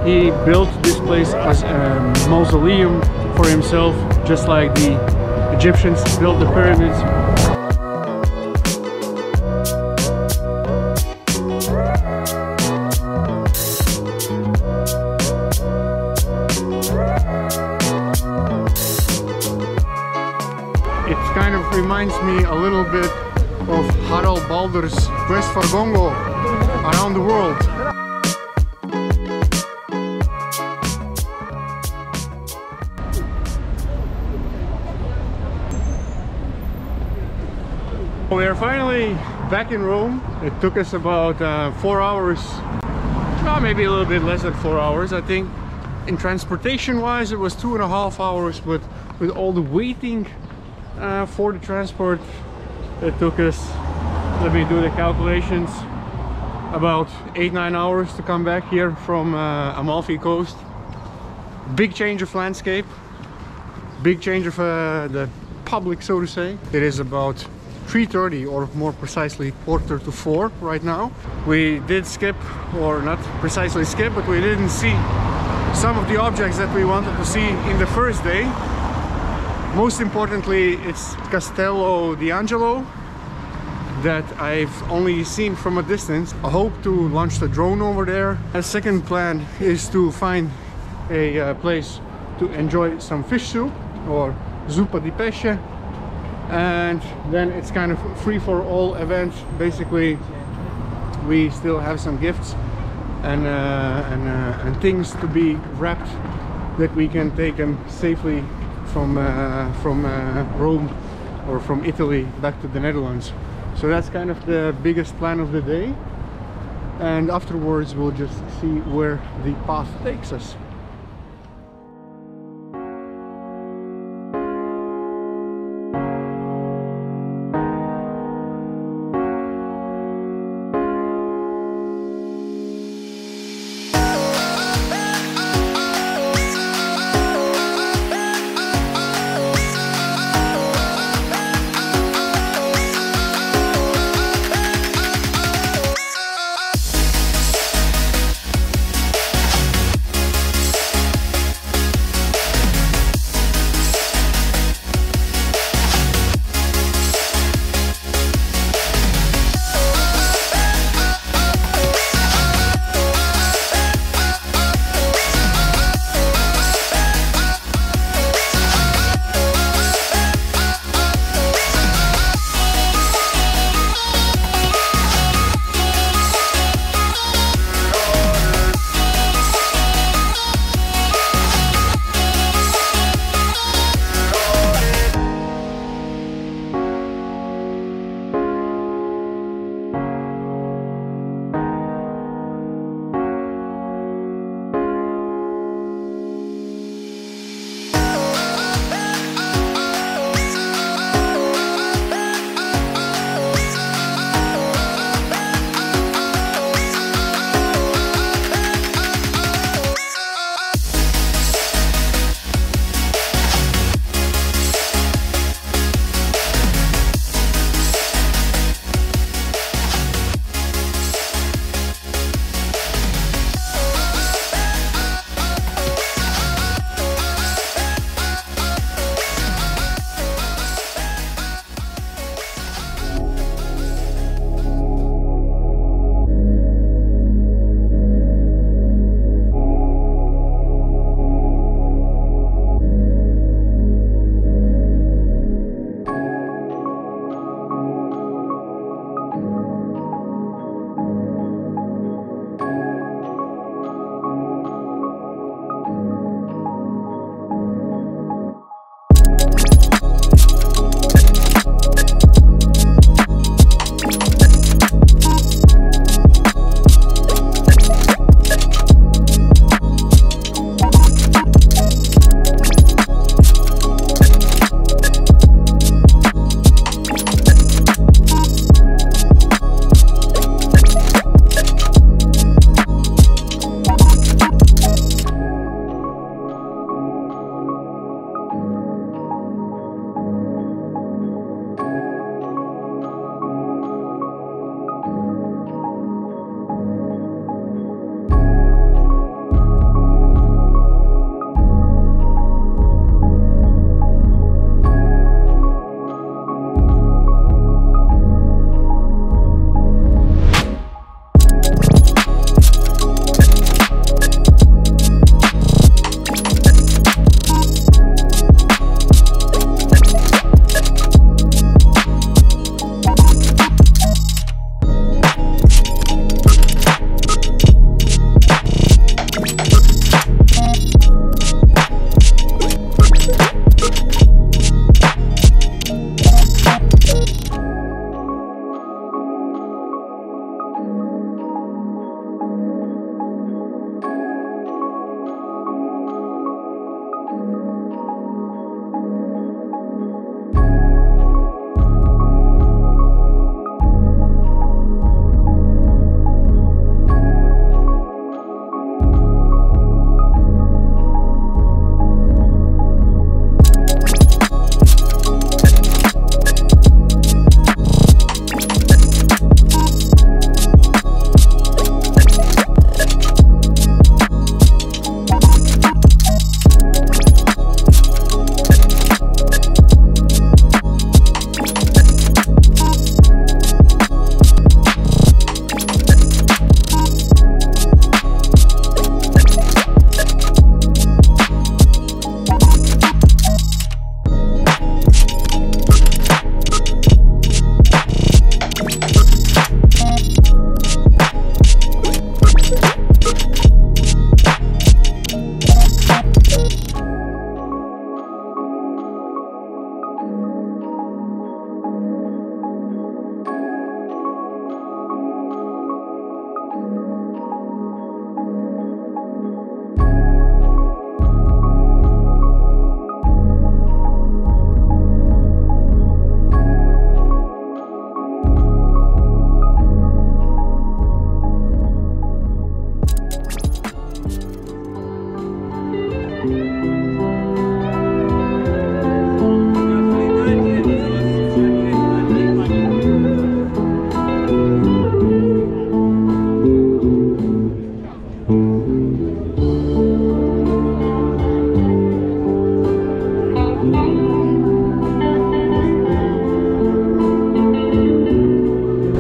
He built this place as a mausoleum for himself, just like the Egyptians built the pyramids. It kind of reminds me a little bit of Harald Baldr's quest for Gongo around the world. We are finally back in Rome. It took us about 4 hours, well, maybe a little bit less than 4 hours. I think in transportation wise it was 2.5 hours, but with all the waiting for the transport, it took us, let me do the calculations, about 8-9 hours to come back here from Amalfi Coast. Big change of landscape, big change of the public, so to say. It is about 3:30, or more precisely 3:45 right now. We did skip, or not precisely skip, but we didn't see some of the objects that we wanted to see in the first day. Most importantly, it's Castello di Angelo that I've only seen from a distance. I hope to launch the drone over there. A second plan is to find a place to enjoy some fish soup, or Zuppa di Pesce. And then it's kind of free for all event. Basically, we still have some gifts and things to be wrapped that we can take them safely from Rome or from Italy back to the Netherlands. So that's kind of the biggest plan of the day, and afterwards we'll just see where the path takes us.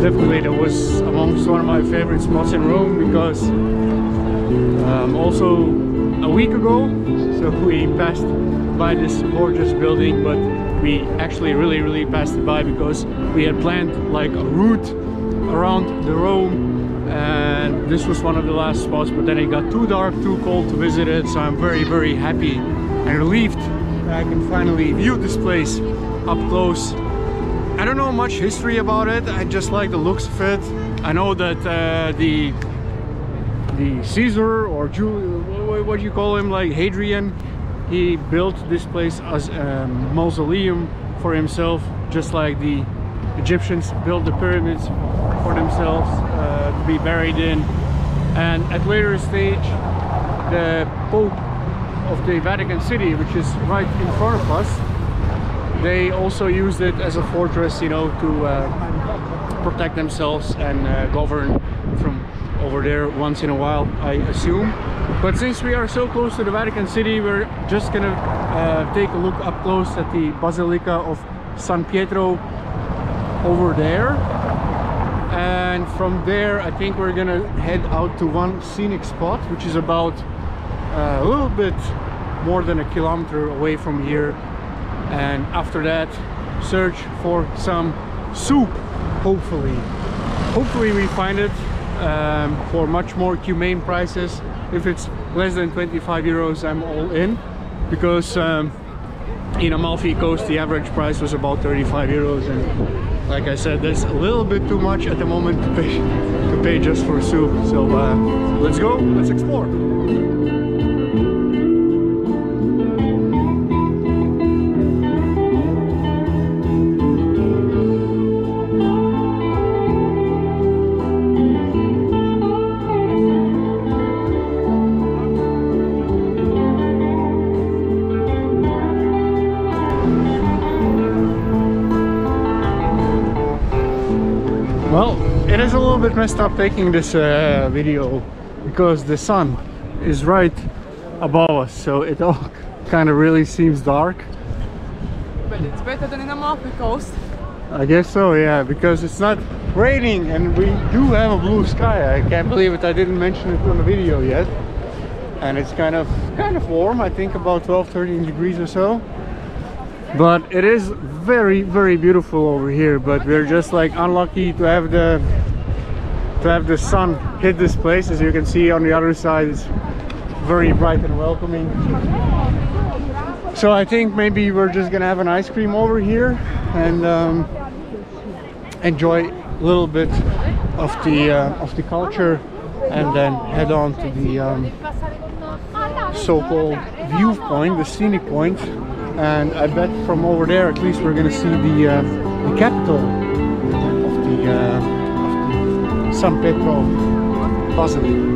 definitely that was amongst one of my favorite spots in Rome, because also a week ago, so we passed by this gorgeous building, but we actually really passed it by because we had planned like a route around the Rome, and this was one of the last spots, but then it got too dark, too cold to visit it. So I'm very happy and relieved that I can finally view this place up close. I don't know much history about it, I just like the looks of it. I know that the Caesar, or what do you call him, like Hadrian, he built this place as a mausoleum for himself, just like the Egyptians built the pyramids for themselves to be buried in. And at later stage, the Pope of the Vatican City, which is right in front of us, they also used it as a fortress, you know, to protect themselves and govern from over there once in a while, I assume. But since we are so close to the Vatican City, we're just gonna take a look up close at the Basilica of San Pietro over there, and from there I think we're gonna head out to one scenic spot, which is about a little bit more than a kilometer away from here, and after that search for some soup. Hopefully we find it for much more humane prices. If it's less than 25 euros, I'm all in, because in Amalfi Coast the average price was about 35 euros, and like I said, that's a little bit too much at the moment to pay just for soup. So let's go, let's explore. Well, it is a little bit messed up taking this video because the sun is right above us, so it all kind of really seems dark. But it's better than in Amalfi Coast. I guess so, yeah, because it's not raining and we do have a blue sky. I can't believe it, I didn't mention it on the video yet. And it's kind of warm, I think about 12-13 degrees or so. But it is very beautiful over here, but we're just like unlucky to have the sun hit this place. As you can see on the other side, it's very bright and welcoming. So I think maybe we're just gonna have an ice cream over here and enjoy a little bit of the culture, and then head on to the so-called viewpoint, the scenic point. And I bet from over there at least we're gonna see the capital of the San Pietro Basilica.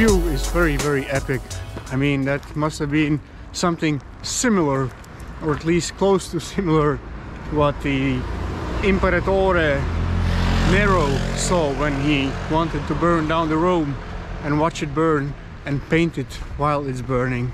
view is very, very epic. I mean, that must have been something similar, or at least close to similar, what the Imperatore Nero saw when he wanted to burn down the Rome and watch it burn and paint it while it's burning.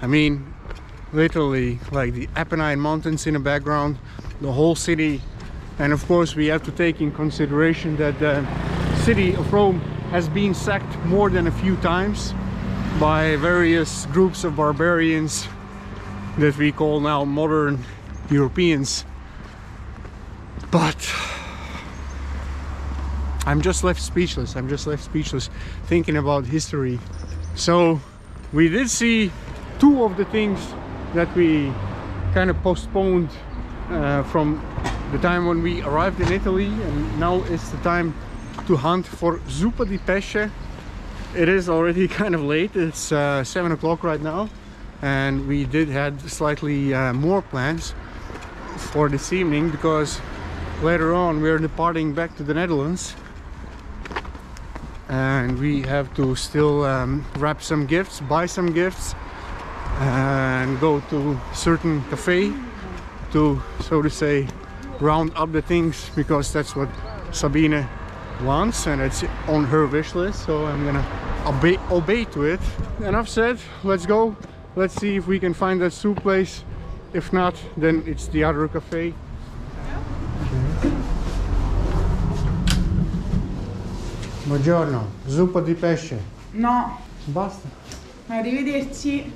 I mean, literally, like the Apennine Mountains in the background, the whole city. And of course we have to take in consideration that the city of Rome has been sacked more than a few times by various groups of barbarians that we call now modern Europeans. But I'm just left speechless. I'm just left speechless thinking about history. So we did see two of the things that we kind of postponed from the time when we arrived in Italy, and now it's the time to hunt for Zuppa di Pesce. It is already kind of late. It's 7 o'clock right now, and we did had slightly more plans for this evening, because later on we're departing back to the Netherlands and we have to still wrap some gifts, buy some gifts, and go to certain cafe to, so to say, round up the things, because that's what Sabine wants and it's on her wish list. So I'm gonna obey to it. Enough said, let's go. Let's see if we can find that soup place. If not, then it's the other cafe. Buongiorno, zuppa di pesce. No. Basta. Arrivederci.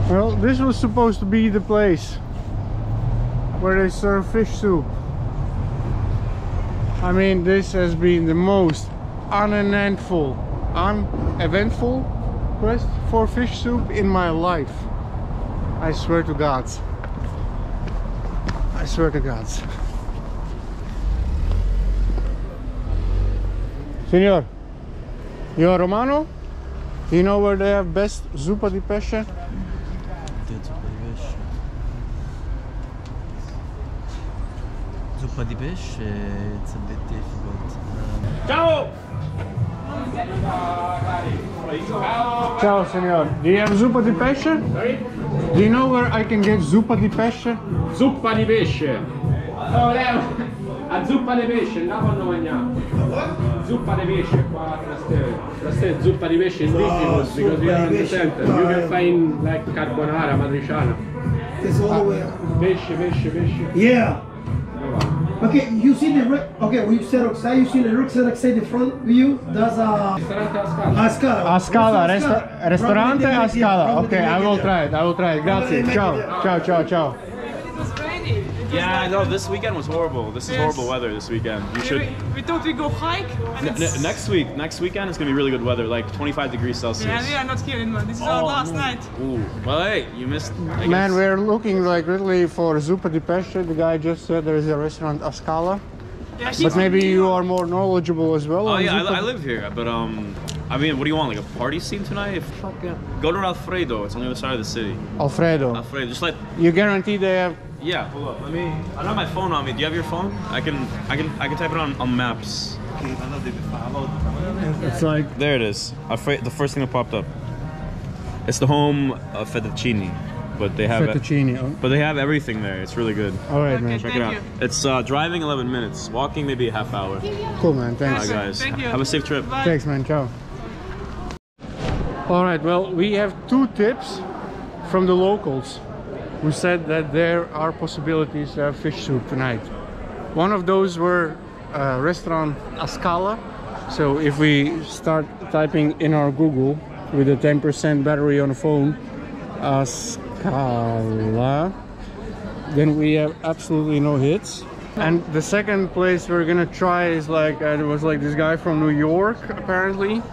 Well, this was supposed to be the place where they serve fish soup. I mean, this has been the most uneventful quest for fish soup in my life. I swear to God. I swear to God. Signor, you are Romano? Do you know where they have best zuppa di pesce? Zuppa di pesce, it's a bit difficult. Ciao! Ciao, signor. Do you have zuppa di pesce? Sorry? Do you know where I can get zuppa di pesce? Zuppa di pesce! Oh, Leo! A zuppa di pesce, là quando mangiamo. Zuppa di pesce qua a Castello. Zuppa di pesce is difficult because we are in the center. You can find like carbonara, matriciana. It's all the way up. Pesce. Yeah. Okay, you see the okay. We said outside. You see the rucksack outside the front view. That's Ristorante a Scala. a Scala. A Scala, ristorante a Scala. Probably Okay, I will try it. I will try it. Grazie. Ciao. Ciao, ciao, ciao. It was raining. Yeah, I know. This weekend was horrible. This is horrible weather this weekend. You should. We thought we go hike. And Next weekend is gonna be really good weather, like 25 degrees Celsius. yeah, we are not here anymore. This is our last night. Ooh. Well, hey, you missed. I Man, guess. we're looking like really for zuppa di pesce. The guy just said there is a restaurant a Scala. Yeah, But maybe you are more knowledgeable as well. Oh on yeah, zuppa. I live here, but I mean, what do you want? Like a party scene tonight? Fuck yeah. Go to Alfredo. It's on the other side of the city. Alfredo. Alfredo, just like. You guarantee they have. Yeah, hold up. Let me. I don't have my phone on me. Do you have your phone? I can type it on maps. It's like. There it is. The first thing that popped up. It's the home of fettuccine, but they have Fettuccine. But they have everything there. It's really good. All right, Okay, man. Check it out. you. It's driving 11 minutes, walking maybe a half hour. Cool, man. Thanks. Bye guys. Thank you. Have a safe trip. Bye. Thanks, man. Ciao. All right. Well, we have two tips from the locals who said that there are possibilities to have fish soup tonight. One of those were restaurant a Scala. So if we start typing in our Google with a 10% battery on the phone, a Scala, then we have absolutely no hits. And the second place we're gonna try is like there was like this guy from New York apparently,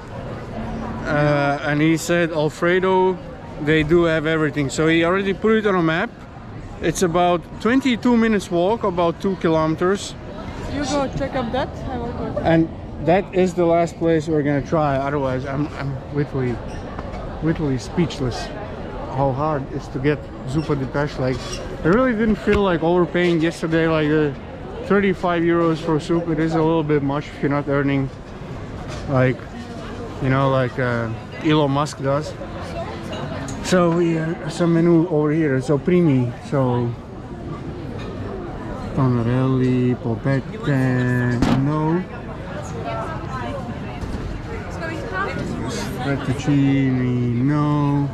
and he said Alfredo, they do have everything. So he already put it on a map. It's about 22 minutes walk, about 2 kilometers. You go check up that. I will go. And that is the last place we're gonna try. Otherwise, I'm literally speechless. How hard it is to get zuppa di pesce. Like, I really didn't feel like overpaying yesterday. Like 35 euros for soup. It is a little bit much if you're not earning like, you know, like Elon Musk does. So we have some menu over here. So primi, so Panorelli, polpette, no. Fettuccine, no.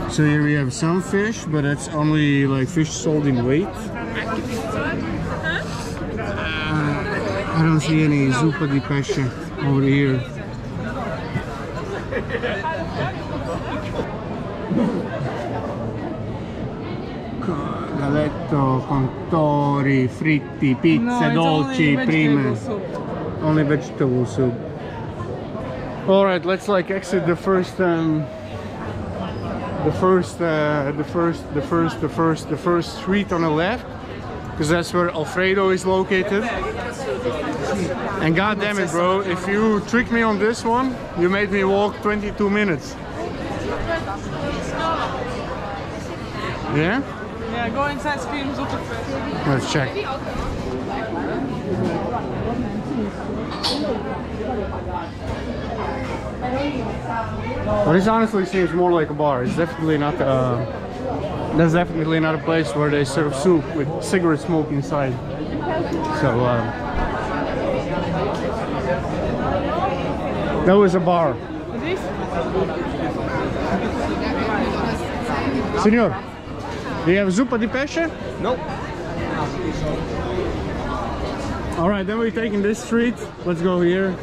So here we have some fish, but that's only like fish sold in weight. I don't see any zuppa di pesce over here. Galetto, contori, fritti, pizze, dolci, prime. Only vegetable soup. All right, let's like exit the first street on the left, because that's where Alfredo is located. And god damn it, bro, if you tricked me on this one, you made me walk 22 minutes. Yeah? Yeah, go inside, film Zuppa. Let's check. Well, this honestly seems more like a bar. It's definitely not that's definitely not a place where they serve soup with cigarette smoke inside. So that was a bar. Signor, do you have zuppa di pesce? Nope. All right, then we're taking this street. Let's go here.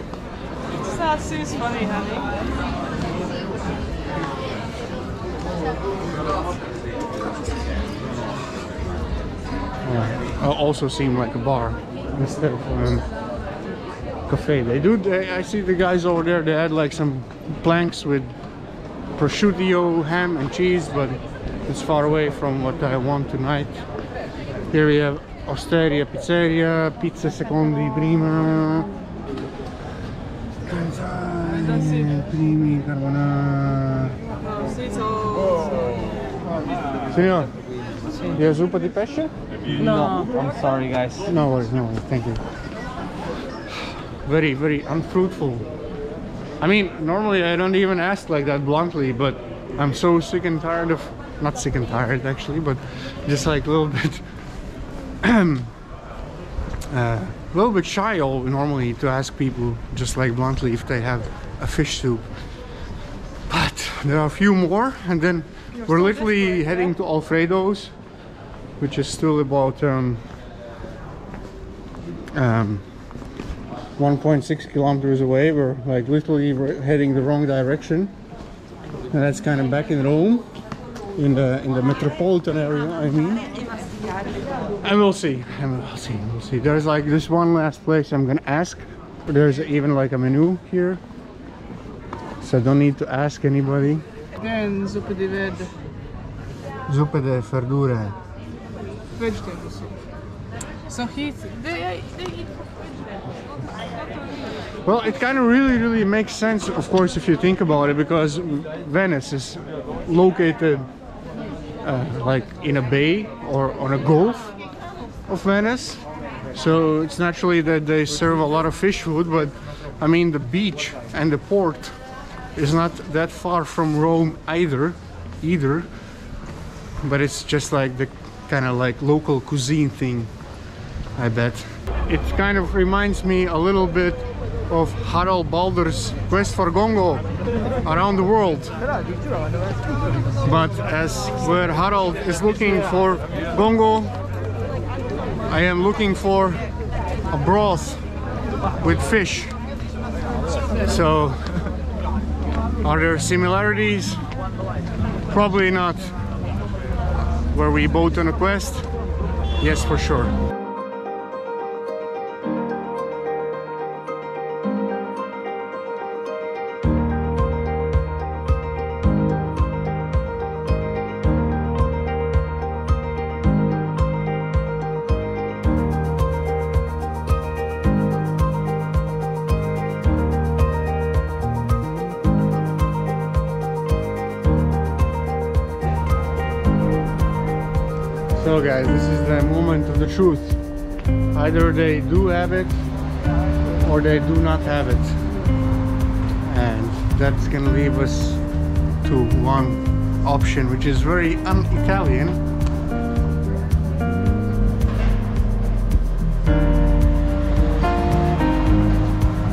That seems funny, honey. Also seem like a bar instead of cafe. I see the guys over there, they had like some planks with prosciutto, ham and cheese, but it's far away from what I want tonight. Here we have Osteria Pizzeria, pizza secondi prima, primi carbonara. Signor, you have zuppa di pesce? No, I'm sorry, guys. No worries, thank you. Very, very unfruitful. I mean, normally I don't even ask like that bluntly, but I'm so sick and tired of, not sick and tired actually, but just like a little bit shy normally to ask people just like bluntly if they have a fish soup. But there are a few more, and then we're literally heading to Alfredo's, which is still about 1.6 kilometers away. We're like literally heading the wrong direction, and that's kind of back in Rome, in the metropolitan area, I mean. And we'll see. There's like this one last place I'm gonna ask. There's even like a menu here, so I don't need to ask anybody. Again, zuppa di verde. Zuppa di verdure. Vegetable soup. So they eat vegetables. Well, it kind of really makes sense, of course, if you think about it, because Venice is located like in a bay or on a gulf of Venice, so it's naturally that they serve a lot of fish food. But I mean, the beach and the port is not that far from Rome either, but it's just like the kind of like local cuisine thing, I bet. It kind of reminds me a little bit of Harald Baldr's quest for Gongo around the world. But as where Harald is looking for Gongo, I am looking for a broth with fish. So, are there similarities? Probably not. Were we both on a quest? Yes, for sure. So guys, this is the moment of the truth. Either they do have it or they do not have it. that's gonna leave us to one option, which is very un-Italian.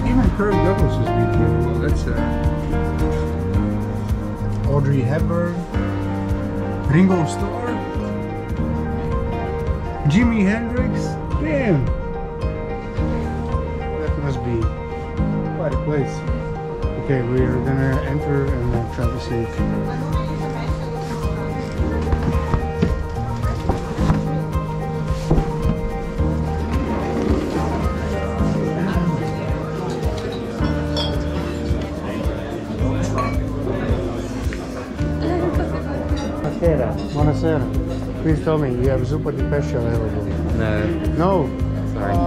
Even Kirk Douglas is beautiful. That's Audrey Hepburn, Ringo Starr, Jimi Hendrix. Damn, that must be quite a place. Okay, we're gonna enter and try to see. Buonasera. Please tell me, you have Zuppa di Pesce available? No, No. sorry.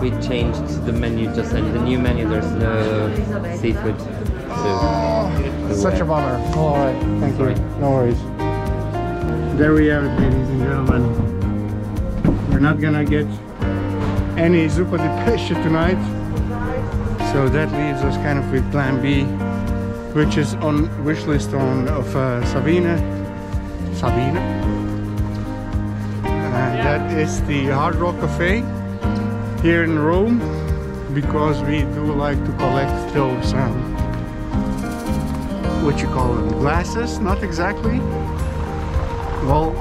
We changed the menu just in the new menu. There's no seafood. Such a bummer. All right, thank you. No worries. There we have it, ladies and gentlemen. We're not gonna get any Zuppa di Pesce tonight, so that leaves us kind of with Plan B, which is on wish list of Sabine. And that is the Hard Rock Cafe here in Rome, because we do like to collect those what you call them, glasses? Not exactly. Well,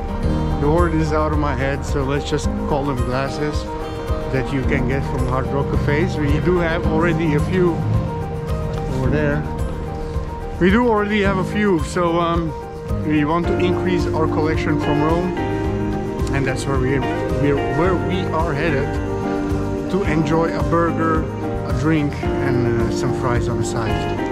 the word is out of my head, so let's just call them glasses that you can get from Hard Rock Cafes. We do have already a few over there. We do already have a few, so we want to increase our collection from Rome, and that's where we are headed to enjoy a burger, a drink, and some fries on the side.